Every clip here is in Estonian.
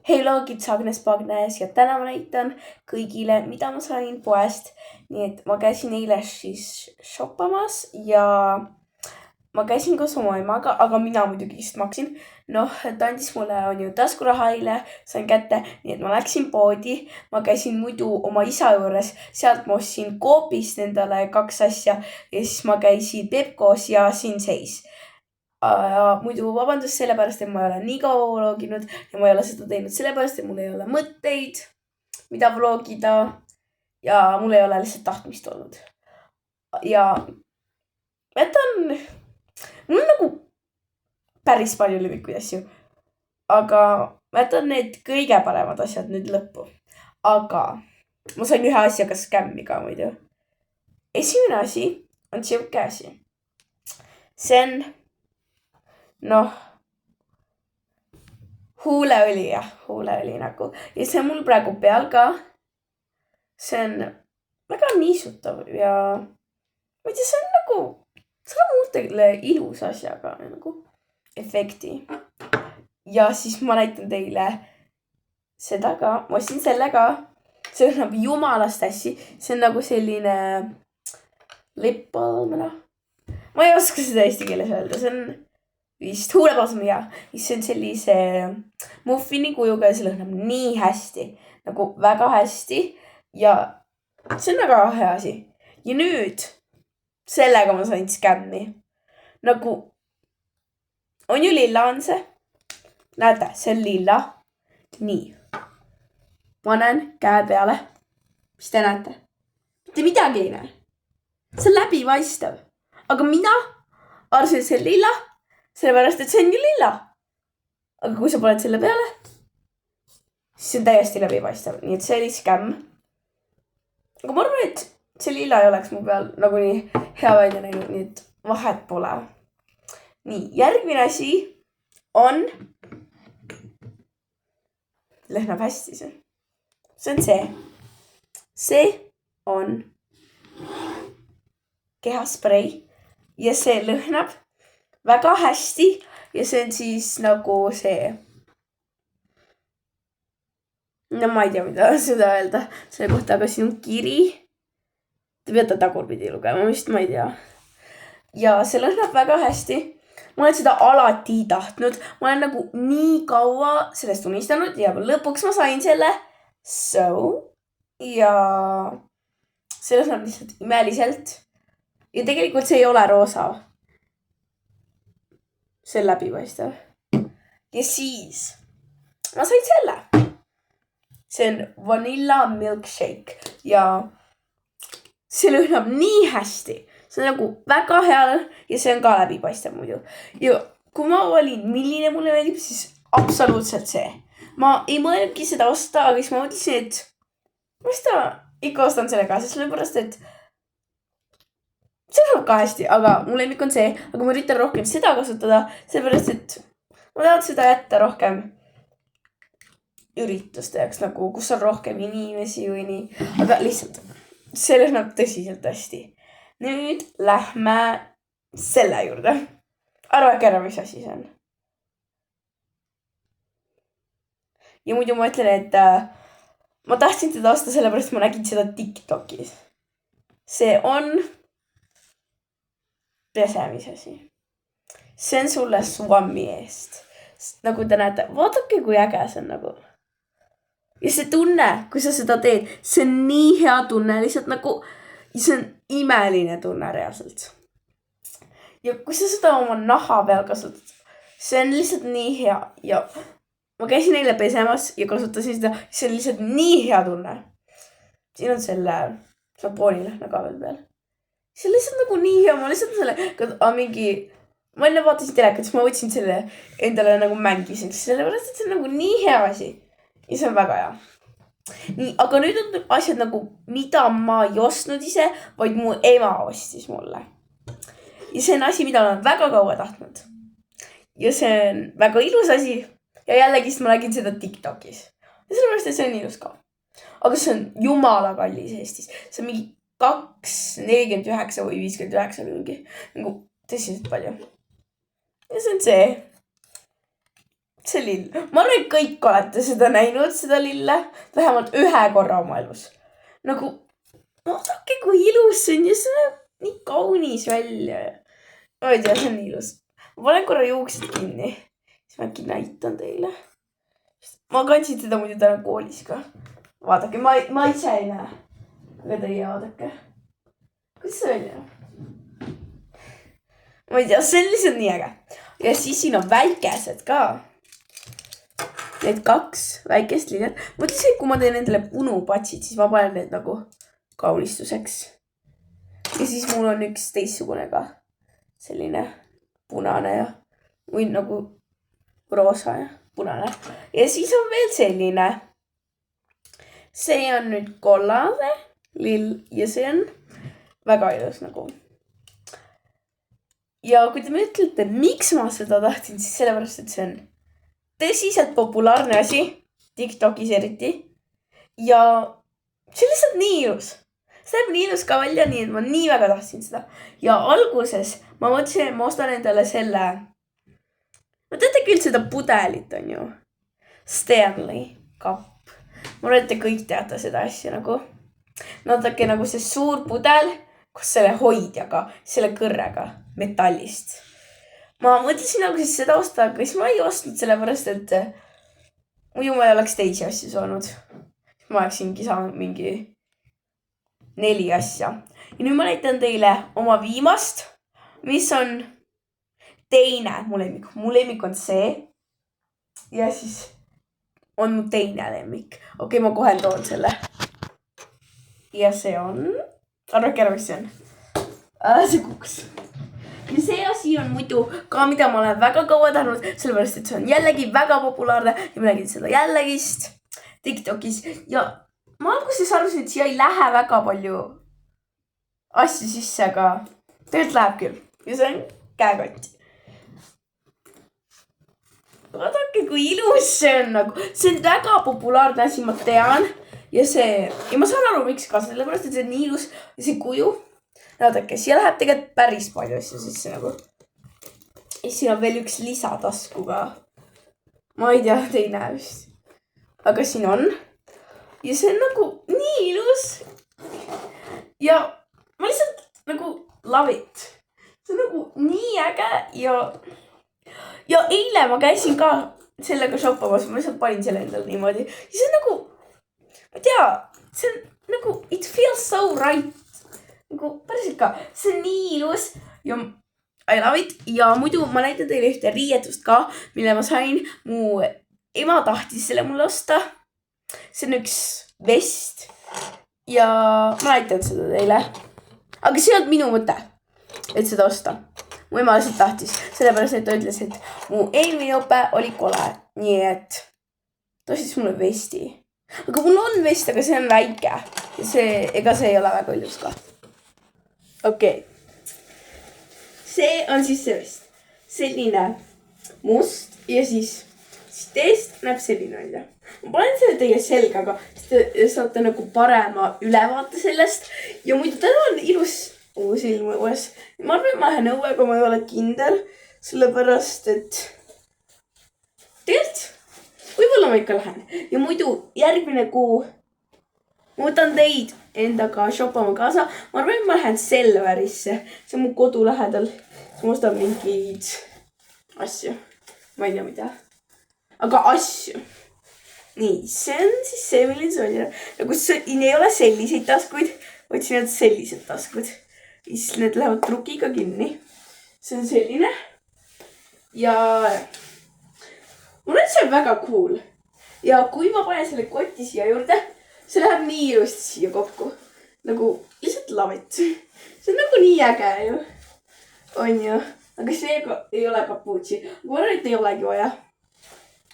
Hei loogid, Agnes Pagnes ja täna ma näitan kõigile, mida ma sain poest. Nii et ma käisin eile siis shoppamas ja ma käisin koos oma emaga, aga mina muidugi just maksin. Ta andis mulle taskuraha eile, sain kätte, nii et ma läksin poodi. Ma käisin muidu oma isa juures, sealt ma ostsin Coopist endale 2 asja ja siis ma käisin Pepkos ja Sinseis. Muidu vabandust sellepärast, et ma ei ole nii kaua vloginud ja ma ei ole seda teinud sellepärast, et mul ei ole mõtteid, mida vlogida ja mul ei ole lihtsalt tahtmist olnud. Ja mul on nagu päris palju lemmikuid asju, aga ma jätan need kõige paremad asjad nüüd lõppu. Aga ma sain ühe asjaga skämmi ka muidu. Esimene asi on siuke asi. See on huuleõli nagu. Ja see on mul praegu peal ka. See on väga niisutav ja ma ei tea, see on nagu, see on muudele ilus asjaga nagu efekti. Ja siis ma näitan teile seda ka. Ma ostsin selle ka. See on nagu jumalast hästi. See on nagu selline lippalm. Ma ei oska seda eesti keeles öelda. See on vist huulepalsam ja see on sellise muffini kujuga ja see lõhnab nii hästi, nagu väga hästi ja see on väga hea asi. Ja nüüd sellega ma sain skämmi. Nagu on ju lilla on see. Näete, see on lilla. Nii. Panen käe peale. Mis te näete? Mitte midagi ei näe. See on läbipaistev. Aga mina arvasin, et see on lilla. Sellepärast, et see on ju lilla. Aga kui sa paned selle peale, siis see on täiesti läbipaistev. Nii et see oli skämm. Aga ma arvan, et see lilla ei oleks mu peal nagu nii hea välja näinud, nii et vahet pole. Nii, järgmine asi on, lõhnab hästi see. See on see. See on kehasprei ja see lõhnab väga hästi ja see on siis nagu see. No ma ei tea, mida seda öelda selle kohta, aga siin on kiri. Te peate tagurpidi lugema, vist ma ei tea. Ja see lõhnab väga hästi. Ma olen seda alati tahtnud. Ma olen nagu nii kaua sellest unistanud ja lõpuks ma sain selle. Ja see lõhnab lihtsalt imeliselt. Ja tegelikult see ei ole roosa. See on läbipaistev. Ja siis ma sain selle. See on vanilla milkshake ja see lõhnab nii hästi. See on nagu väga hea ja see on ka läbipaistev muidu. Ja kui ma valin, milline mulle meeldib, siis absoluutselt see. Ma ei mõelnudki seda osta, aga siis ma mõtlesin, et ma seda ikka ostan selle ka, sest sellepärast, et see lõhnab ka hästi, aga mu lemmik on see, aga ma üritan rohkem seda kasutada, sellepärast, et ma tahan seda jätta rohkem ürituste jaoks, nagu kus on rohkem inimesi või nii, aga lihtsalt see lõhnab tõsiselt hästi. Nüüd lähme selle juurde. Arvake ära, mis asi see on. Ja muidu ma ütlen, et ma tahtsin teda osta sellepärast, ma nägin seda TikTokis. See on pesemisasi. See on sulle Swami eest. Nagu te näete, vaadake kui äge see on nagu. Ja see tunne, kui sa seda teed, see on nii hea tunne, lihtsalt nagu, see on imeline tunne reaalselt. Ja kui sa seda oma naha peal kasutad, see on lihtsalt nii hea ja ma käisin eile pesemas ja kasutasin seda, see on lihtsalt nii hea tunne. Siin on selle šampoonilõhna ka veel peal. See on lihtsalt nagu nii hea, ma lihtsalt selle, ma enne vaatasin telekat, siis ma võtsin selle endale nagu mängisin, sellepärast, et see on nagu nii hea asi. Ja see on väga hea. Nii, aga nüüd on asjad nagu, mida ma ei ostnud ise, vaid mu ema ostis mulle. Ja see on asi, mida olen väga kaua tahtnud. Ja see on väga ilus asi. Ja jällegi ma nägin seda TikTokis. Ja sellepärast, et see on ilus ka. Aga see on jumala kallis Eestis. See on mingi 2,49 või 59 mingi. Nagu tõsiselt palju. Ja see on see. see lill. Ma arvan, et kõik olete seda näinud, seda lille. Vähemalt ühe korra oma elus. Nagu, vaadake kui ilus see on ja see näeb nii kaunis välja. Ma ei tea, see on nii ilus. Ma panen korra juuksed kinni. Siis ma äkki näitan teile. Ma kandsin teda muidu täna koolis ka. Vaadake, ma ise ei näe. Aga teie vaadake. Kuidas see välja? Ma ei tea, see on lihtsalt nii äge. Ja siis siin on väikesed ka. Need 2 väikest lillet. Mõtlesin, kui ma teen endale punupatsid, siis ma panen need nagu kaunistuseks. Ja siis mul on üks teistsugune ka. Selline punane ja või nagu roosa ja punane. Ja siis on veel selline. See on nüüd kollase lill ja see on väga ilus nagu. Ja kui te me ütlete, miks ma seda tahtsin, siis sellepärast, et see on tõsiselt populaarne asi. TikTokis eriti. Ja see on lihtsalt nii ilus. See näeb nii ilus ka välja, nii et ma nii väga tahtsin seda. Ja alguses ma mõtlesin, et ma ostan endale selle. Ma teate küll seda pudelit on ju. Stanley kapp. Ma arvan, et te kõik teate seda asja nagu. Naadake nagu see suur pudel, kus selle hoidjaga, selle kõrrega metallist. Ma mõtlesin alguses seda osta, aga siis ma ei ostnud sellepärast, et muidu ma ei oleks teisi asju saanud. Ma oleksingi saanud mingi 4 asja. Ja nüüd ma näitan teile oma viimast, mis on teine mu lemmik. Mu lemmik on see. Ja siis on mu teine lemmik. Okei, ma kohe toon selle. Ja see on... Arvake ära, mis see on. See kuks. Ja see asi on muidu ka, mida ma olen väga kaua tahtnud, sellepärast, et see on jällegi väga populaarne ja ma nägin seda jällegist TikTokis. Ja ma alguses arvasin, et siia ei lähe väga palju asju sisse, aga tegelikult läheb küll. Ja see on käekott. Vaadake, kui ilus see on nagu. See on väga populaarne asi, ma tean. Ja ma saan aru, miks ka, sellepärast, et see on nii ilus ja see kuju. Vaadake, siia läheb tegelikult päris palju asju sisse nagu. Ja siin on veel üks lisatasku ka. Ma ei tea, te ei näe vist. Aga siin on. Ja see on nagu nii ilus. Ja ma lihtsalt nagu love it. See on nagu nii äge ja eile ma käisin ka sellega shoppamas. Ma lihtsalt panin selle endale niimoodi. Ja see on nagu, ma ei tea, see on nagu, it feels so right. Nagu päriselt ka, see on nii ilus ja I love it. Ja muidu ma näitan teile ühte riietust ka, mille ma sain. Mu ema tahtis selle mulle osta. See on üks vest ja ma näitan seda teile. Aga see on minu mõte, et seda osta. Mu ema lihtsalt tahtis, sellepärast et ta ütles, et mu eelmine õpe oli kole. Nii et ta ostis mulle vesti. Aga mul on vest, aga see on väike. Ja ega see ei ole väga ilus ka. Okei. See on siis see vest. Selline must ja siis teest näeb selline välja. Ma panen selle teie selgaga, siis te saate nagu parema ülevaate sellest. Ja muidu täna on ilus silm õues. Ma arvan, et ma lähen õue, aga ma ei ole kindel. Sellepärast, et tegelikult võib-olla ma ikka lähen. Ja muidu järgmine kuu ma võtan teid endaga shoppama kaasa. Ma arvan, et ma lähen Selverisse. See on mu kodu lähedal. Ma ostan mingeid asju. Ma ei tea mida. Aga asju. Nii, see on siis see, milline see oli. Nagu siin ei ole selliseid taskuid, vaid siin on sellised taskud. Siis need lähevad trukiga kinni. See on selline. Ja mul on see väga cool. Ja kui ma panen selle kotti siia juurde, see läheb nii ilusti siia kokku. Nagu lihtsalt love it. See on nagu nii äge ju. On ju. Aga see ei ole kapuutsi. Ma arvan, et ei olegi vaja.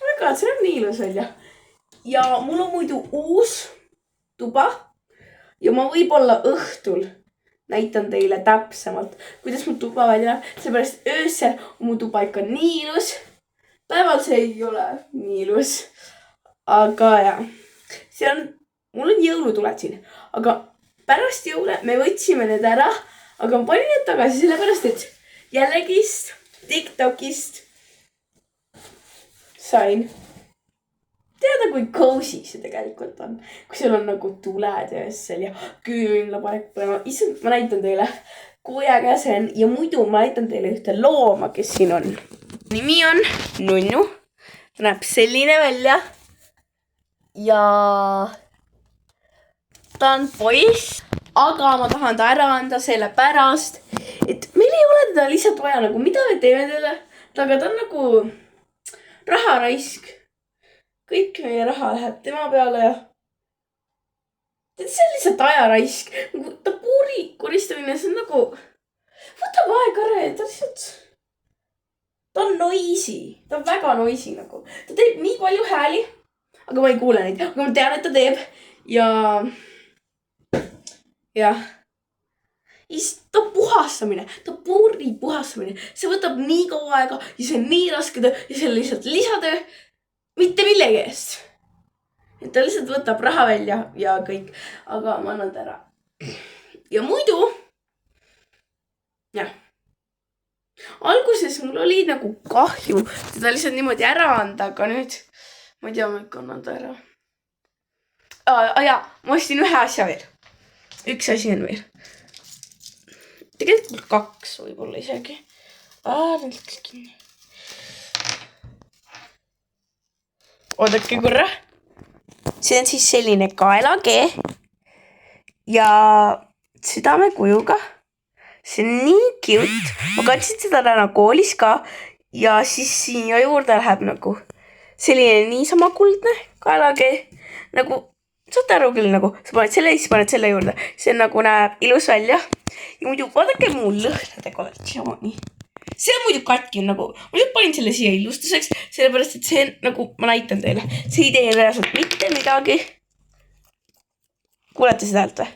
Väga, see näeb nii ilus välja. Ja mul on muidu uus tuba. Ja ma võib-olla õhtul näitan teile täpsemalt, kuidas mu tuba välja näeb. Seepärast öösel on mu tuba ikka nii ilus. Päeval see ei ole nii ilus. Aga jah. Mul on jõulutuled siin. Aga pärast jõule me võtsime need ära. Aga ma panin need tagasi sellepärast, et jällegist TikTokist sain. Teada, kui cozy see tegelikult on. Kui seal on nagu tuled öösel ja küünlapanek põlema. Issand, ma näitan teile, kui äge see on. Ja muidu ma näitan teile ühte looma, kes siin on. Nimi on Nunnu. Ta näeb selline välja. Ja ta on poiss. Aga ma tahan ta ära anda selle pärast, et meil ei ole teda lihtsalt vaja nagu, mida me teeme teile. Aga ta on nagu raharaisk. Kõik meie raha läheb tema peale ja see on lihtsalt ajaraisk. Tabuuri koristamine, see on nagu, võtab aega ära ja ta lihtsalt, ta on noisi. Ta on väga noisi nagu. Ta teeb nii palju hääli, aga ma ei kuule neid. Aga ma tean, et ta teeb ja ta puhastamine, tabuuri puhastamine, see võtab nii kaua aega ja see on nii raske töö ja see on lihtsalt lisatöö. Mitte millegi eest. Et ta lihtsalt võtab raha välja ja kõik. Aga ma annan ta ära. Ja muidu. Jah. Alguses mul oli nagu kahju teda lihtsalt niimoodi ära anda. Aga nüüd ma ei tea, ma ikka annan ta ära. Jaa, ma ostin ühe asja veel. Üks asi on veel. Tegelikult 2 võib-olla isegi. Läks kinni. Oodake korra. See on siis selline kaelakee ja südamekujuga. See on nii cute. Ma kandsin seda täna koolis ka ja siis siia juurde läheb nagu selline niisama kuldne kaelakee. Nagu, saate aru küll nagu, sa paned selle ja siis paned selle juurde. See nagu näeb ilus välja. Ja muidu vaadake mu lõhnade kollektsiooni. See on muidu katki nagu, ma lihtsalt panin selle siia ilustuseks, sellepärast, et see nagu, ma näitan teile, see ei tee reaalselt mitte midagi. Kuulete seda häält või?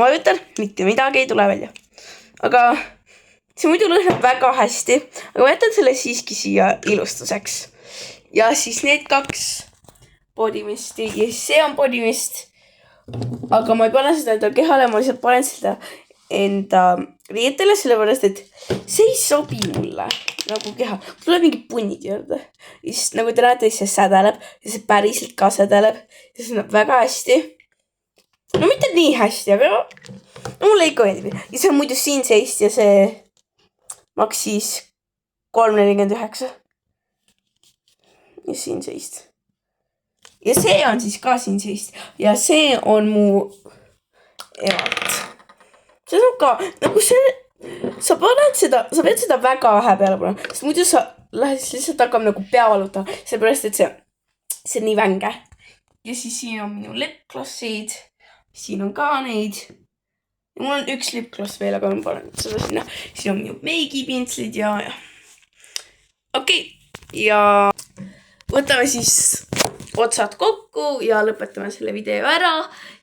Ma ütlen, mitte midagi ei tule välja. Aga see muidu lõhnab väga hästi, aga ma jätan selle siiski siia ilustuseks. Ja siis need 2 bodymisti ja siis see on bodymist. Aga ma ei pane seda enda kehale, ma lihtsalt panen seda enda riietele, sellepärast, et see ei sobi mulle nagu keha. Tuleb mingi punnid juurde. Ja siis nagu te näete, see sädeleb ja see päriselt ka sädeleb. Ja see näeb väga hästi. No mitte nii hästi, aga mulle ikka meeldib. Ja see on muidu siin seist ja see maksis 3,49. Ja siin seist. Ja see on siis ka siin seist. Ja see on mu emalt. See on ka, nagu see, sa paned seda, sa pead seda väga vähe peale panema, sest muidu sa lähed lihtsalt hakkab nagu pea valuta, sellepärast, et see on nii vänge. Ja siis siin on minu lipglossid, siin on ka neid. Ja mul on üks lipgloss veel, aga ma panen seda sinna. Siin on minu meigipintslid ja. Okei, ja võtame siis otsad kokku ja lõpetame selle video ära.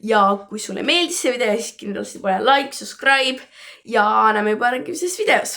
Ja kui sulle meeldis see video, siis kindlasti pane like, subscribe ja näeme juba järgmises videos.